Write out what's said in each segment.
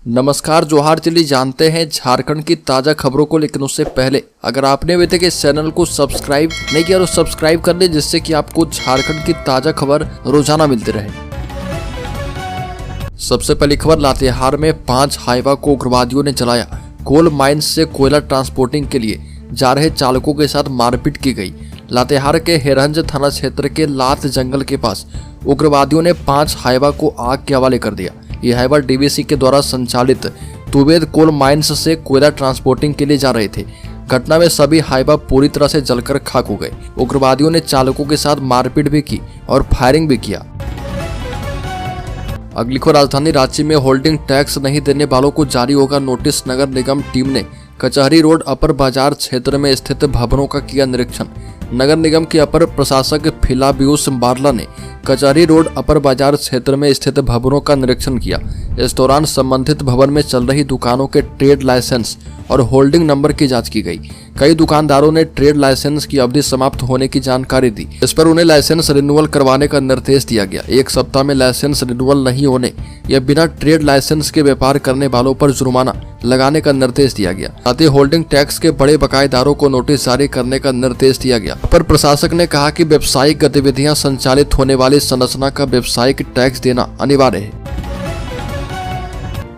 नमस्कार, जोहार। चलिए जानते हैं झारखंड की ताज़ा खबरों को, लेकिन उससे पहले अगर आपने अभी तक इस चैनल को सब्सक्राइब नहीं किया तो सब्सक्राइब कर ले, जिससे कि आपको झारखंड की ताज़ा खबर रोजाना मिलती रहे। सबसे पहली खबर, लातेहार में 5 हाइवा को उग्रवादियों ने जलाया। कोल माइंस से कोयला ट्रांसपोर्टिंग के लिए जा रहे चालकों के साथ मारपीट की गई। लातेहार के हेरंज थाना क्षेत्र के लात जंगल के पास उग्रवादियों ने 5 हाइवा को आग के हवाले कर दिया। ये हाइवा डीवीसी के द्वारा संचालित तुवेद कोल माइंस से कोयला ट्रांसपोर्टिंग के लिए जा रहे थे। घटना में सभी हाइवा पूरी तरह से जलकर खाक हो गए। उग्रवादियों ने चालकों के साथ मारपीट भी की और फायरिंग भी किया। अगली खबर, राजधानी रांची में होल्डिंग टैक्स नहीं देने वालों को जारी होगा नोटिस। नगर निगम टीम ने कचहरी रोड अपर बाजार क्षेत्र में स्थित भवनों का किया निरीक्षण। नगर निगम के अपर प्रशासक फिलाबियुस बार्ला ने कचहरी रोड अपर बाजार क्षेत्र में स्थित भवनों का निरीक्षण किया। इस दौरान संबंधित भवन में चल रही दुकानों के ट्रेड लाइसेंस और होल्डिंग नंबर की जांच की गई। कई दुकानदारों ने ट्रेड लाइसेंस की अवधि समाप्त होने की जानकारी दी। इस पर उन्हें लाइसेंस रिन्यूअल करवाने का निर्देश दिया गया। 1 सप्ताह में लाइसेंस रिन्यूअल नहीं होने या बिना ट्रेड लाइसेंस के व्यापार करने वालों पर जुर्माना लगाने का निर्देश दिया गया। साथ ही होल्डिंग टैक्स के बड़े बकायेदारों को नोटिस जारी करने का निर्देश दिया गया। अपर प्रशासक ने कहा कि व्यावसायिक गतिविधियां संचालित होने वाली संरचना का व्यावसायिक टैक्स देना अनिवार्य है।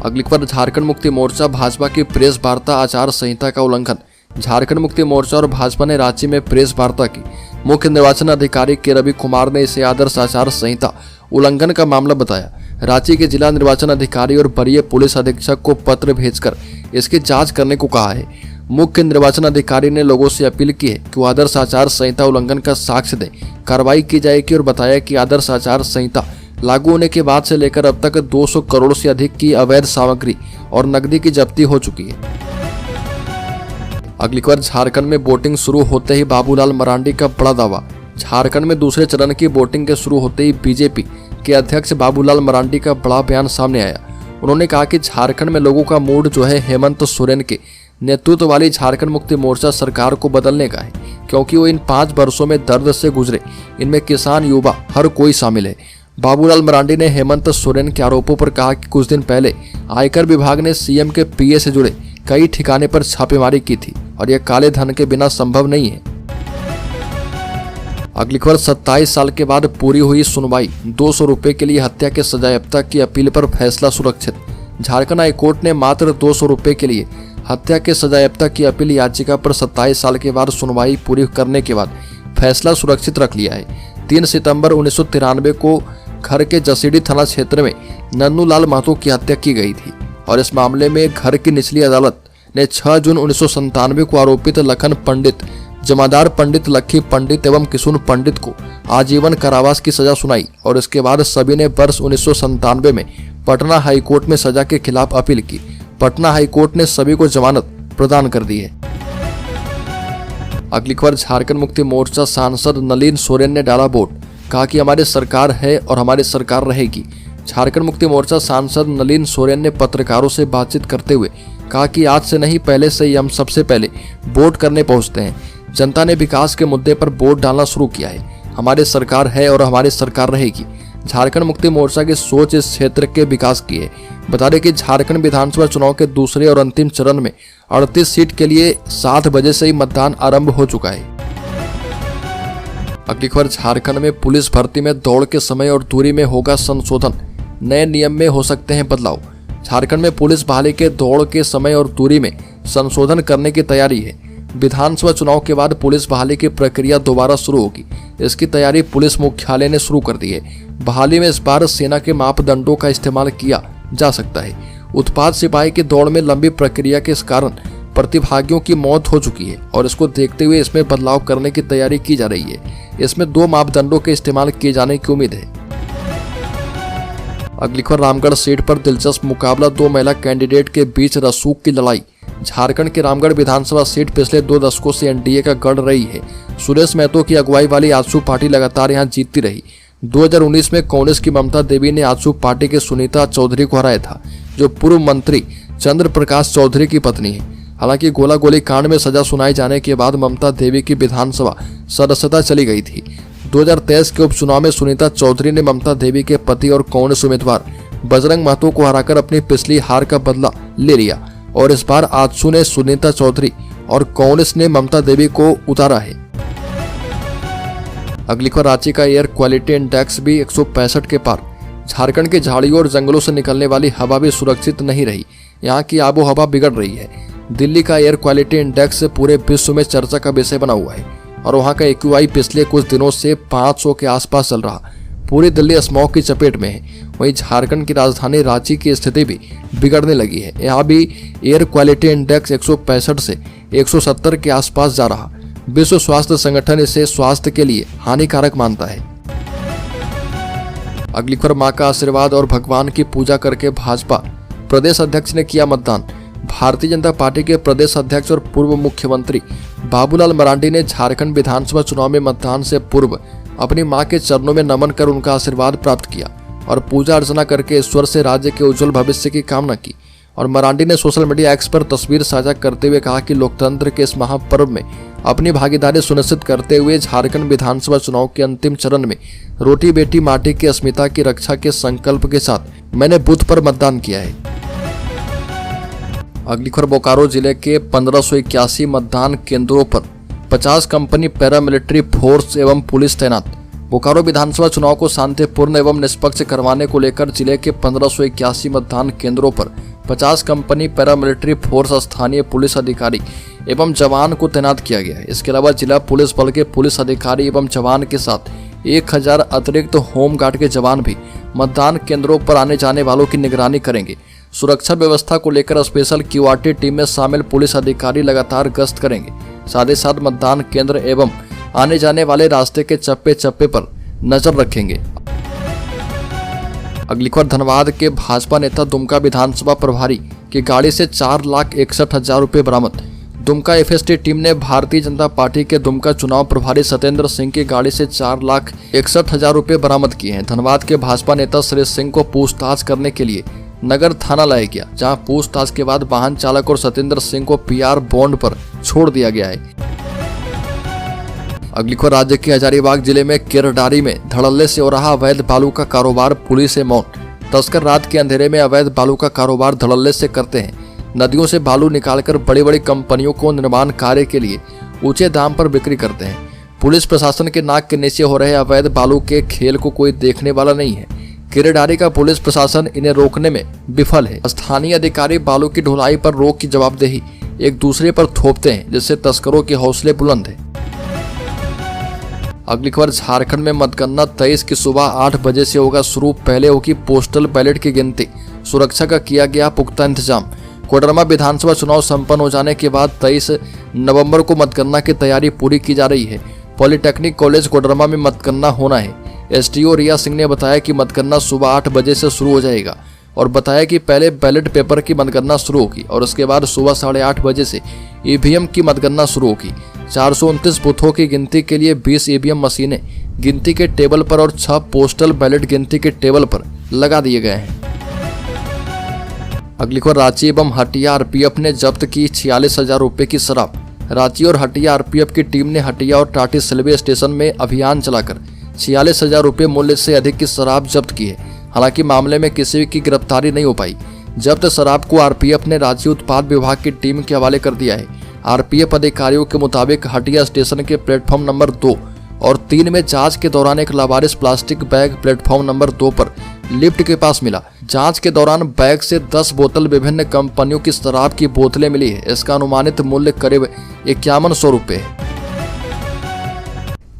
अगली खबर, झारखंड मुक्ति मोर्चा भाजपा की प्रेस वार्ता आचार संहिता का उल्लंघन। झारखंड मुक्ति मोर्चा और भाजपा ने रांची में प्रेस वार्ता की। मुख्य निर्वाचन अधिकारी के रवि कुमार ने इसे आदर्श आचार संहिता उल्लंघन का मामला बताया। रांची के जिला निर्वाचन अधिकारी और वरीय पुलिस अधीक्षक को पत्र भेजकर इसकी जांच करने को कहा है। मुख्य निर्वाचन अधिकारी ने लोगों से अपील की है कि वो आदर्श आचार संहिता उल्लंघन का साक्ष्य दें। कार्रवाई की जाएगी और बताया कि आदर्श आचार संहिता लागू होने के बाद से लेकर अब तक 200 करोड़ से अधिक की अवैध सामग्री और नकदी की जब्ती हो चुकी है। अगली खबर, झारखंड में वोटिंग शुरू होते ही बाबूलाल मरांडी का बड़ा दावा। झारखंड में दूसरे चरण की वोटिंग के शुरू होते ही बीजेपी के अध्यक्ष बाबूलाल मरांडी का बड़ा बयान सामने आया। उन्होंने कहा कि झारखंड में लोगों का मूड जो है हेमंत सोरेन के नेतृत्व वाली झारखंड मुक्ति मोर्चा सरकार को बदलने का है, क्योंकि वो इन 5 वर्षों में दर्द से गुजरे। इनमें किसान, युवा, हर कोई शामिल है। बाबूलाल मरांडी ने हेमंत सोरेन के आरोपों पर कहा कि कुछ दिन पहले आयकर विभाग ने सीएम के पीए से जुड़े कई ठिकाने पर छापेमारी की थी और यह काले धन के बिना संभव नहीं है। अगली खबर, 27 साल के बाद पूरी हुई सुनवाई। 200 रुपए के लिए हत्या के सजायाफ्ता की अपील पर फैसला सुरक्षित। झारखंड हाईकोर्ट ने मात्र 200 रुपए के लिए हत्या के सजायाफ्ता की अपील याचिका पर 27 साल के बाद सुनवाई पूरी करने के बाद फैसला सुरक्षित रख लिया है। 3 सितंबर 1993 को घर के जसीडी थाना क्षेत्र में नन्नू लाल महतो की हत्या की गई थी और इस मामले में घर की निचली अदालत ने 6 जून 1997 को आरोपित लखन पंडित, जमादार पंडित, लक्खी पंडित एवं किशुन पंडित को आजीवन कारावास की सजा सुनाई और इसके बाद सभी ने वर्ष 1997 में पटना हाईकोर्ट में सजा के खिलाफ अपील की। पटना हाईकोर्ट ने सभी को जमानत प्रदान कर दी है। अगली खबर, झारखंड मुक्ति मोर्चा सांसद नलिन सोरेन ने डाला वोट। कहा कि हमारी सरकार है और हमारी सरकार रहेगी। झारखंड मुक्ति मोर्चा सांसद नलिन सोरेन ने पत्रकारों से बातचीत करते हुए कहा कि आज से नहीं, पहले से ही हम सबसे पहले वोट करने पहुंचते हैं। जनता ने विकास के मुद्दे पर वोट डालना शुरू किया है। हमारी सरकार है और हमारी सरकार रहेगी। झारखंड मुक्ति मोर्चा की सोच इस क्षेत्र के विकास की है। बता दें कि झारखंड विधानसभा चुनाव के दूसरे और अंतिम चरण में 38 सीट के लिए 7 बजे से ही मतदान आरंभ हो चुका है। अगली खबर, झारखंड में पुलिस भर्ती में दौड़ के समय और दूरी में होगा संशोधन। नए नियम में हो सकते हैं बदलाव। झारखंड में पुलिस बहाली के दौड़ के समय और दूरी में संशोधन करने की तैयारी है। विधानसभा चुनाव के बाद पुलिस बहाली की प्रक्रिया दोबारा शुरू होगी। इसकी तैयारी पुलिस मुख्यालय ने शुरू कर दी है। बहाली में इस बार सेना के मापदंडों का इस्तेमाल किया जा सकता है। उत्पाद सिपाही की दौड़ में लंबी प्रक्रिया के कारण प्रतिभागियों की मौत हो चुकी है और इसको देखते हुए इसमें बदलाव करने की तैयारी की जा रही है। इसमें 2 मापदंडों के इस्तेमाल किए जाने की उम्मीद है। अगली खबर, रामगढ़ सीट पर दिलचस्प मुकाबला, 2 महिला कैंडिडेट के बीच रसूख की लड़ाई। झारखंड की रामगढ़ विधानसभा सीट पिछले 2 दशकों से एनडीए का गढ़ रही है। सुरेश महतो की अगुवाई वाली आजसू पार्टी लगातार यहां जीतती रही। 2019 में कांग्रेस की ममता देवी ने आजसू पार्टी के सुनीता चौधरी को हराया था, जो पूर्व मंत्री चंद्र प्रकाश चौधरी की पत्नी है। हालांकि गोला गोली कांड में सजा सुनाए जाने के बाद ममता देवी की विधानसभा सदस्यता चली गई थी। 2023 के उपचुनाव में सुनीता चौधरी ने ममता देवी के पति और कांग्रेस उम्मीदवार बजरंग महतो को हराकर अपनी पिछली हार का बदला ले लिया और इस बार आजसू ने सुनीता चौधरी और कांग्रेस ने ममता देवी को उतारा है। अगली खबर, रांची का एयर क्वालिटी इंडेक्स भी 165 के पार। झारखंड की झाड़ियों और जंगलों से निकलने वाली हवा भी सुरक्षित नहीं रही, यहाँ की आबो हवा बिगड़ रही है। दिल्ली का एयर क्वालिटी इंडेक्स पूरे विश्व में चर्चा का विषय बना हुआ है और वहाँ का AQI पिछले कुछ दिनों से 500 के आसपास चल रहा। पूरी दिल्ली स्मॉग की चपेट में है। वहीं झारखंड की राजधानी रांची की स्थिति भी बिगड़ने लगी है। यहाँ भी एयर क्वालिटी इंडेक्स 165 से 170 के आसपास जा रहा। विश्व स्वास्थ्य संगठन इसे स्वास्थ्य के लिए हानिकारक मानता है। अगली खबर, मां का आशीर्वाद और भगवान की पूजा करके भाजपा प्रदेश अध्यक्ष ने किया मतदान। भारतीय जनता पार्टी के प्रदेश अध्यक्ष और पूर्व मुख्यमंत्री बाबूलाल मरांडी ने झारखंड विधानसभा चुनाव में मतदान से पूर्व अपनी मां के चरणों में नमन कर उनका आशीर्वाद प्राप्त किया और पूजा अर्चना करके ईश्वर से राज्य के उज्जवल भविष्य की कामना की। और मरांडी ने सोशल मीडिया एक्स पर तस्वीर साझा करते हुए कहा कि लोकतंत्र के इस महापर्व में अपनी भागीदारी सुनिश्चित करते हुए झारखंड विधानसभा चुनाव के अंतिम चरण में रोटी बेटी माटी की अस्मिता की रक्षा के संकल्प के साथ मैंने बूथ पर मतदान किया है। अगली खबर, बोकारो जिले के 1581 मतदान केंद्रों पर 50 कंपनी पैरामिलिट्री फोर्स एवं पुलिस तैनात। बोकारो विधानसभा चुनाव को शांतिपूर्ण एवं निष्पक्ष करवाने को लेकर जिले के 1581 मतदान केंद्रों पर 50 कंपनी पैरामिलिट्री फोर्स, स्थानीय पुलिस अधिकारी एवं जवान को तैनात किया गया है। इसके अलावा जिला पुलिस बल के पुलिस अधिकारी एवं जवान के साथ 1000 अतिरिक्त होमगार्ड के जवान भी मतदान केंद्रों पर आने जाने वालों की निगरानी करेंगे। सुरक्षा व्यवस्था को लेकर स्पेशल QRT टीम में शामिल पुलिस अधिकारी लगातार गश्त करेंगे। साथ ही साथ मतदान केंद्र एवं आने जाने वाले रास्ते के चप्पे चप्पे पर नजर रखेंगे। अगली खबर, धनबाद के भाजपा नेता दुमका विधानसभा प्रभारी की गाड़ी से 4,61,000 रुपये बरामद। दुमका FST टीम ने भारतीय जनता पार्टी के दुमका चुनाव प्रभारी सत्येंद्र सिंह की गाड़ी से 4,61,000 रुपये बरामद किए हैं। धनबाद के भाजपा नेता श्री सिंह को पूछताछ करने के लिए नगर थाना लाया गया, जहां पूछताछ के बाद वाहन चालक और सत्येंद्र सिंह को PR बॉन्ड पर छोड़ दिया गया है। अगली खबर, राज्य के हजारीबाग जिले में केरडारी में धड़ल्ले से हो रहा अवैध बालू का कारोबार, पुलिस से मौन। तस्कर रात के अंधेरे में अवैध बालू का कारोबार धड़ल्ले से करते हैं। नदियों से बालू निकालकर बड़ी बड़ी कंपनियों को निर्माण कार्य के लिए ऊंचे दाम पर बिक्री करते हैं। पुलिस प्रशासन के नाक के नीचे हो रहे अवैध बालू के खेल को कोई देखने वाला नहीं है। केरडारी का पुलिस प्रशासन इन्हें रोकने में विफल है। स्थानीय अधिकारी बालू की ढुलाई पर रोक की जवाबदेही एक दूसरे पर थोपते हैं, जिससे तस्करों के हौसले बुलंद हैं। अगली खबर, झारखंड में मतगणना 23 की सुबह 8 बजे से होगा शुरू। पहले होगी पोस्टल बैलेट की गिनती, सुरक्षा का किया गया पुख्ता इंतजाम। कोडरमा विधानसभा चुनाव संपन्न हो जाने के बाद 23 नवंबर को मतगणना की तैयारी पूरी की जा रही है। पॉलिटेक्निक कॉलेज कोडरमा में मतगणना होना है। SDO रिया सिंह ने बताया कि मतगणना सुबह 8 बजे से शुरू हो जाएगा और बताया कि पहले बैलेट पेपर की मतगणना शुरू होगी और उसके बाद सुबह 8:30 बजे से EVM की मतगणना शुरू होगी। 429 बूथों की गिनती के लिए 20 EVM मशीनें गिनती के टेबल पर और 6 पोस्टल बैलेट गिनती के टेबल पर लगा दिए गए हैं। अगली खबर, रांची एवं हटिया RPF ने जब्त की 46,000 रुपये की शराब। रांची और हटिया RPF की टीम ने हटिया और टाटी रेलवे स्टेशन में अभियान चलाकर 46,000 रुपये मूल्य से अधिक की शराब जब्त की है। हालांकि मामले में किसी की गिरफ्तारी नहीं हो पाई। जब्त शराब को RPF ने राज्य उत्पाद विभाग की टीम के हवाले कर दिया है। RPF अधिकारियों के मुताबिक हटिया स्टेशन के प्लेटफॉर्म नंबर 2 और 3 में जांच के दौरान एक लावारिस प्लास्टिक बैग प्लेटफॉर्म नंबर 2 पर लिफ्ट के पास मिला। जांच के दौरान बैग से 10 बोतल विभिन्न कंपनियों की शराब की बोतलें मिली है। इसका अनुमानित मूल्य करीब 5100 रुपये है।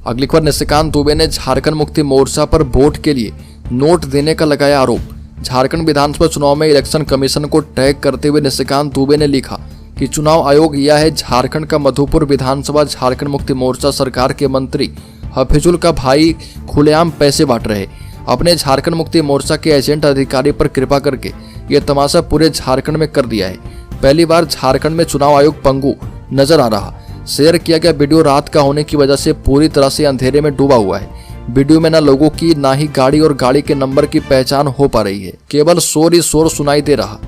अगली खबर, निशिकांत दुबे ने झारखंड मुक्ति मोर्चा पर वोट के लिए नोट देने का लगाया आरोप। झारखंड विधानसभा चुनाव में इलेक्शन कमीशन को टैग करते हुए निशिकांत दुबे ने लिखा कि चुनाव आयोग यह है झारखंड का मधुपुर विधानसभा झारखंड मुक्ति मोर्चा सरकार के मंत्री हफीजुल का भाई खुलेआम पैसे बांट रहे। अपने झारखंड मुक्ति मोर्चा के एजेंट अधिकारी पर कृपा करके ये तमाशा पूरे झारखंड में कर दिया है। पहली बार झारखंड में चुनाव आयोग पंगु नजर आ रहा। शेयर किया गया वीडियो रात का होने की वजह से पूरी तरह से अंधेरे में डूबा हुआ है। वीडियो में न लोगों की ना ही गाड़ी और गाड़ी के नंबर की पहचान हो पा रही है, केवल शोर ही शोर सुनाई दे रहा।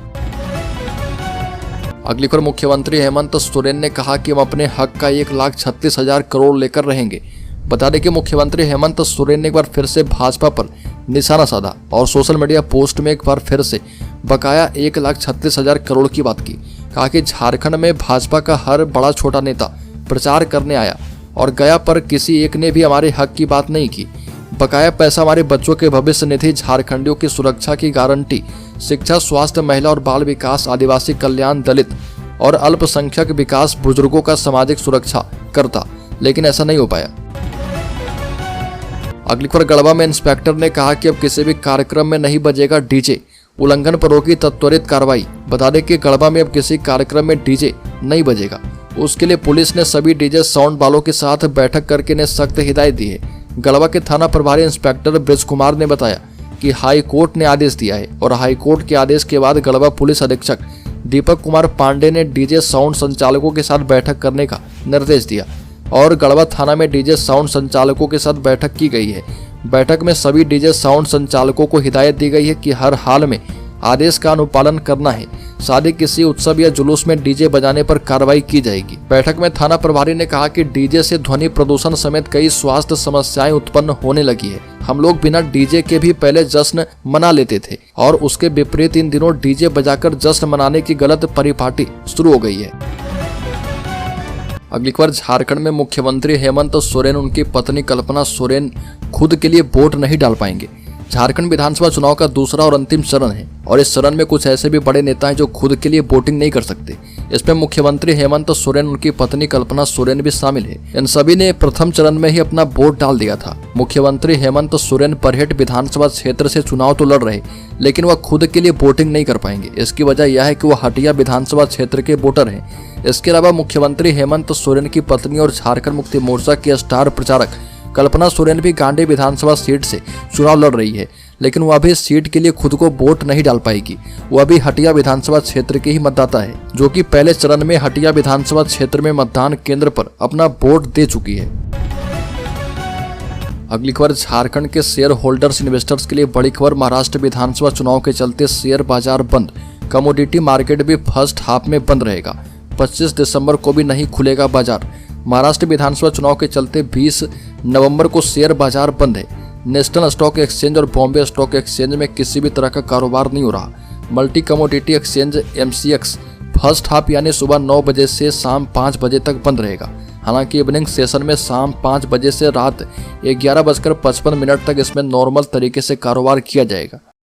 अगली खबर, मुख्यमंत्री हेमंत सोरेन ने कहा कि हम अपने हक का 1,36,000 करोड़ लेकर रहेंगे। बता दें कि मुख्यमंत्री हेमंत सोरेन ने एक बार फिर से भाजपा पर निशाना साधा और सोशल मीडिया पोस्ट में एक बार फिर से बकाया 1,36,000 करोड़ की बात की। कहा कि झारखंड में भाजपा का हर बड़ा छोटा नेता प्रचार करने आया और गया, पर किसी एक ने भी हमारे हक की बात नहीं की। बकाया पैसा हमारे बच्चों के भविष्य निधि, झारखंडियों की सुरक्षा की गारंटी, शिक्षा, स्वास्थ्य, महिला और बाल विकास, आदिवासी कल्याण, दलित और अल्पसंख्यक विकास, बुजुर्गों का सामाजिक सुरक्षा करता, लेकिन ऐसा नहीं हो पाया। अगली खबर, गढ़वा में इंस्पेक्टर ने कहा कि अब किसी भी कार्यक्रम में नहीं बजेगा डीजे, उल्लंघन पर होगी त्वरित कार्रवाई। बता दें कि गढ़वा में अब किसी कार्यक्रम में डीजे नहीं बजेगा। उसके लिए पुलिस ने सभी डीजे साउंड वालों के साथ बैठक करके इन्हें सख्त हिदायत दी है। गढ़वा के थाना प्रभारी इंस्पेक्टर ब्रिज कुमार ने बताया कि हाई कोर्ट ने आदेश दिया है और हाई कोर्ट के आदेश के बाद गढ़वा पुलिस अधीक्षक दीपक कुमार पांडे ने डीजे साउंड संचालकों के साथ बैठक करने का निर्देश दिया और गढ़वा थाना में डीजे साउंड संचालकों के साथ बैठक की गई है। बैठक में सभी डीजे साउंड संचालकों को हिदायत दी गई है कि हर हाल में आदेश का अनुपालन करना है। शादी, किसी उत्सव या जुलूस में डीजे बजाने पर कार्रवाई की जाएगी। बैठक में थाना प्रभारी ने कहा कि डीजे से ध्वनि प्रदूषण समेत कई स्वास्थ्य समस्याएं उत्पन्न होने लगी है। हम लोग बिना डीजे के भी पहले जश्न मना लेते थे और उसके विपरीत इन दिनों डीजे बजाकर जश्न मनाने की गलत परिपाटी शुरू हो गई है। अगली खबर, झारखंड में मुख्यमंत्री हेमंत सोरेन, उनकी पत्नी कल्पना सोरेन खुद के लिए वोट नहीं डाल पाएंगे। झारखंड विधानसभा चुनाव का दूसरा और अंतिम चरण है और इस चरण में कुछ ऐसे भी बड़े नेता हैं जो खुद के लिए वोटिंग नहीं कर सकते। इसमें मुख्यमंत्री हेमंत सोरेन, उनकी पत्नी कल्पना सोरेन भी शामिल है। इन सभी ने प्रथम चरण में ही अपना वोट डाल दिया था। मुख्यमंत्री हेमंत सोरेन बरहेट विधानसभा क्षेत्र से चुनाव तो लड़ रहे, लेकिन वह खुद के लिए वोटिंग नहीं कर पाएंगे। इसकी वजह यह है कि वह हटिया विधानसभा क्षेत्र के वोटर हैं। इसके अलावा मुख्यमंत्री हेमंत सोरेन की पत्नी और झारखंड मुक्ति मोर्चा की स्टार प्रचारक कल्पना सोरेन भी गांडी विधानसभा सीट से चुनाव लड़ रही है, लेकिन वह भी सीट के लिए खुद को वोट नहीं डाल पाएगी। वह भी हटिया विधानसभा क्षेत्र की ही मतदाता है, जो कि पहले चरण में हटिया विधानसभा क्षेत्र में मतदान केंद्र पर अपना वोट दे चुकी है। अगली खबर, झारखंड के शेयर होल्डर्स इन्वेस्टर्स के लिए बड़ी खबर। महाराष्ट्र विधानसभा चुनाव के चलते शेयर बाजार बंद, कमोडिटी मार्केट भी फर्स्ट हाफ में बंद रहेगा। 25 दिसंबर को भी नहीं खुलेगा बाजार। महाराष्ट्र विधानसभा चुनाव के चलते 20 नवंबर को शेयर बाजार बंद है। नेशनल स्टॉक एक्सचेंज और बॉम्बे स्टॉक एक्सचेंज में किसी भी तरह का कारोबार नहीं हो रहा। Multi commodity exchange MCX first half यानी सुबह 9 बजे से शाम 5 बजे तक बंद रहेगा। हालांकि इवनिंग सेशन में शाम 5 बजे से रात 11:55 तक इसमें नॉर्मल तरीके से कारोबार किया जाएगा।